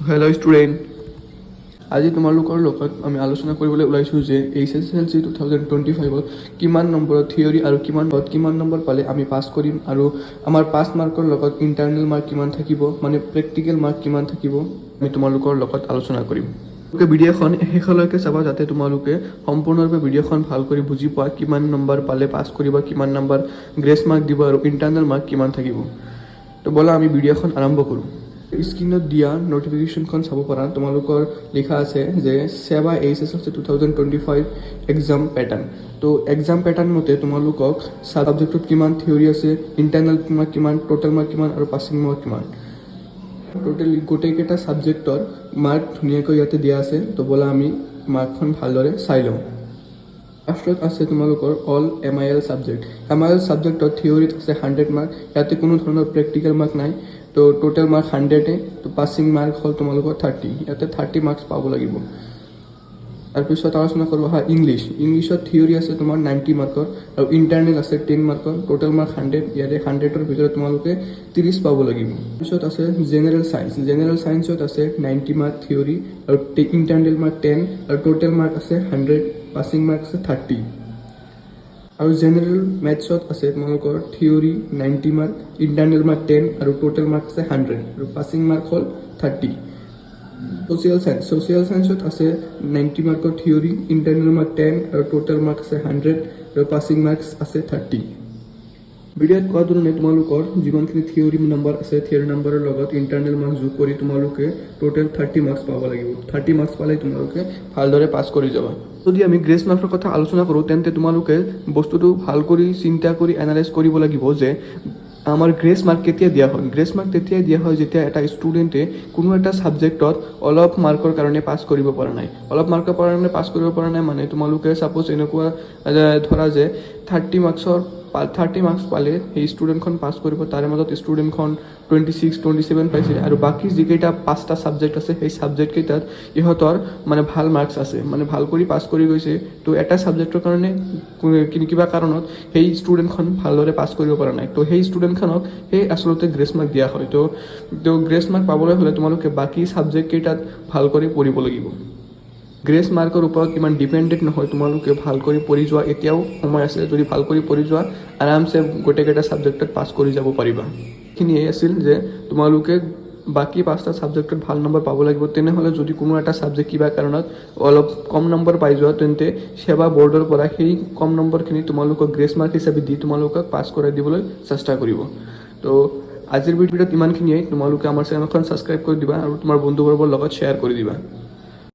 Hello' student, আজি তোমালোকৰ লগত আমি আলোচনা কৰিবলৈ ওলাইছোঁ যে HSLC 2025ত কিমান নম্বৰৰ থিয়ৰী আৰু কিমান নম্বৰ পালে আমি পাছ কৰিম আৰু আমাৰ পাছ মাৰ্কৰ লগত ইণ্টাৰনেল মাৰ্ক কিমান থাকিব, মানে প্ৰেক্টিকেল মাৰ্ক কিমান থাকিব, আমি তোমালোকৰ লগত আলোচনা কৰিম। তোমালোকে ভিডিঅ'খন শেষলৈকে চাবা যাতে তোমালোকে সম্পূৰ্ণৰূপে ভিডিঅ'খন ভাল কৰি বুজি পোৱা কিমান নম্বৰ পালে পাছ কৰিব, কিমান নম্বৰ গ্ৰেছ মাৰ্ক দিব আৰু ইণ্টাৰনেল মাৰ্ক কিমান থাকিব। তো ব'লা আমি ভিডিঅ'খন আৰম্ভ কৰোঁ। স্ক্ৰীনত দিয়া নটিফিকেশ্যনখন চাব পাৰা। তোমালোকৰ লিখা আছে যে সেৱা HSLC 2025 এক্সাম পেটাৰ্ণ। তো এক্সাম পেটাৰ্ণ মতে তোমালোকক ছাবজেক্টত কিমান থিয়ৰী আছে, ইণ্টাৰনেল মাৰ্ক কিমান, টোটেল মাৰ্ক কিমান আৰু পাছিং মাৰ্ক কিমান। টোটেলি গোটেইকেইটা ছাবজেক্টৰ মাৰ্ক ধুনীয়াকৈ ইয়াতে দিয়া আছে। তো ব'লা আমি মাৰ্কখন ভালদৰে চাই লওঁ। ফাৰ্ষ্টত আছে তোমালোকৰ অল MIL ছাবজেক্ট। MIL ছাবজেক্টত থিয়ৰীত আছে 100 মাৰ্ক, ইয়াতে কোনো ধৰণৰ প্ৰেক্টিকেল মাৰ্ক নাই। তো টোটেল মাৰ্ক 100, তো পাছিং মাৰ্ক হ'ল তোমালোকৰ 30, ইয়াতে 30 মাৰ্কছ পাব লাগিব। তাৰপিছত আলোচনা কৰোঁ ইংলিছত থিয়ৰী আছে তোমাৰ 90 মাৰ্কৰ আৰু ইণ্টাৰনেল আছে 10 মাৰ্কৰ, টোটেল মাৰ্ক 100, ইয়াতে 100ৰ ভিতৰত তোমালোকে 30 পাব লাগিব। তাৰপিছত আছে জেনেৰেল ছায়েন্সত আছে 90 মাৰ্ক থিয়ৰী আৰু ইণ্টাৰনেল মাৰ্ক 10 আৰু টোটেল মাৰ্ক আছে 100, পাছিং মাৰ্ক আছে 30। আৰু জেনেৰেল মেথছত আছে তোমালোকৰ থিয়ৰী 90 মাৰ্ক, ইণ্টাৰনেল মাৰ্ক 10 আৰু টোটেল মাৰ্ক আছে 100 আৰু পাছিং মাৰ্ক হ'ল 30। ছ'চিয়েল ছায়েন্সত আছে 90 মাৰ্কৰ থিয়ৰী, ইণ্টাৰনেল মাৰ্ক 10 আৰু টোটেল মাৰ্ক আছে 100 আৰু পাছিং মাৰ্কছ আছে 30। ভিডিঅ'ত কোৱা ধৰণে তোমালোকৰ যিমানখিনি থিয়ৰী নম্বৰ আছে, থিয়ৰী নম্বৰৰ লগত ইণ্টাৰনেল মাৰ্ক যোগ কৰি তোমালোকে টোটেল 30 মাৰ্কছ পাব লাগিব। 30 মাৰ্কছ পালে তোমালোকে ভালদৰে পাছ কৰি যাবা। যদি আমি গ্ৰেছ মাৰ্কৰ কথা আলোচনা কৰোঁ তেন্তে তোমালোকে বস্তুটো ভাল কৰি চিন্তা কৰি এনালাইজ কৰিব লাগিব যে আমাৰ গ্ৰেছ মাৰ্ক কেতিয়া দিয়া হয়। গ্ৰেছ মাৰ্ক তেতিয়াই দিয়া হয় যেতিয়া এটা ষ্টুডেণ্টে কোনো এটা ছাবজেক্টত অলপ মাৰ্কৰ কাৰণে পাছ কৰিব পৰা নাই। অলপ মাৰ্কৰ কাৰণে পাছ কৰিব পৰা নাই মানে তোমালোকে ছাপ'জ এনেকুৱা ধৰা যে 30 মাৰ্কছ পালে সেই ষ্টুডেণ্টখন পাছ কৰিব, তাৰে মাজত ষ্টুডেণ্টখন 26, 27 পাইছে আৰু বাকী যিকেইটা 5টা ছাবজেক্ট আছে সেই ছাবজেক্টকেইটাত ইহঁতৰ মানে ভাল মাৰ্কছ আছে, মানে ভাল কৰি পাছ কৰি গৈছে। তো এটা ছাবজেক্টৰ কাৰণে কিবা কাৰণত সেই ষ্টুডেণ্টখন ভালদৰে পাছ কৰিব পৰা নাই, তো সেই ষ্টুডেণ্টখনক সেই আচলতে গ্ৰেছ মাৰ্ক দিয়া হয়। তো গ্ৰেছ মাৰ্ক পাবলৈ হ'লে তোমালোকে বাকী ছাবজেক্টকেইটাত ভাল কৰি পঢ়িব লাগিব। গ্ৰেছ মাৰ্কৰ ওপৰত ইমান ডিপেণ্ডেণ্ট নহয়, তোমালোকে ভাল কৰি পঢ়ি যোৱা, এতিয়াও সময় আছে। যদি ভাল কৰি পঢ়ি যোৱা আৰামছে গোটেইকেইটা ছাবজেক্টত পাছ কৰি যাব পাৰিবা। এইখিনিয়ে আছিল যে তোমালোকে বাকী 5টা ছাবজেক্টত ভাল নম্বৰ পাব লাগিব। তেনেহ'লে যদি কোনো এটা ছাবজেক্ট কিবা কাৰণত অলপ কম নম্বৰ পাই যোৱা তেন্তে সেৱা বৰ্ডৰ পৰা সেই কম নম্বৰখিনি তোমালোকক গ্ৰেছ মাৰ্ক হিচাপে দি তোমালোকক পাছ কৰাই দিবলৈ চেষ্টা কৰিব। তো আজিৰ ভিডিঅ'ত ইমানখিনিয়ে। তোমালোকে আমাৰ চেনেলখন ছাবস্ক্ৰাইব কৰি দিবা আৰু তোমাৰ বন্ধুবৰ্গৰ লগত শ্বেয়াৰ কৰি দিবা।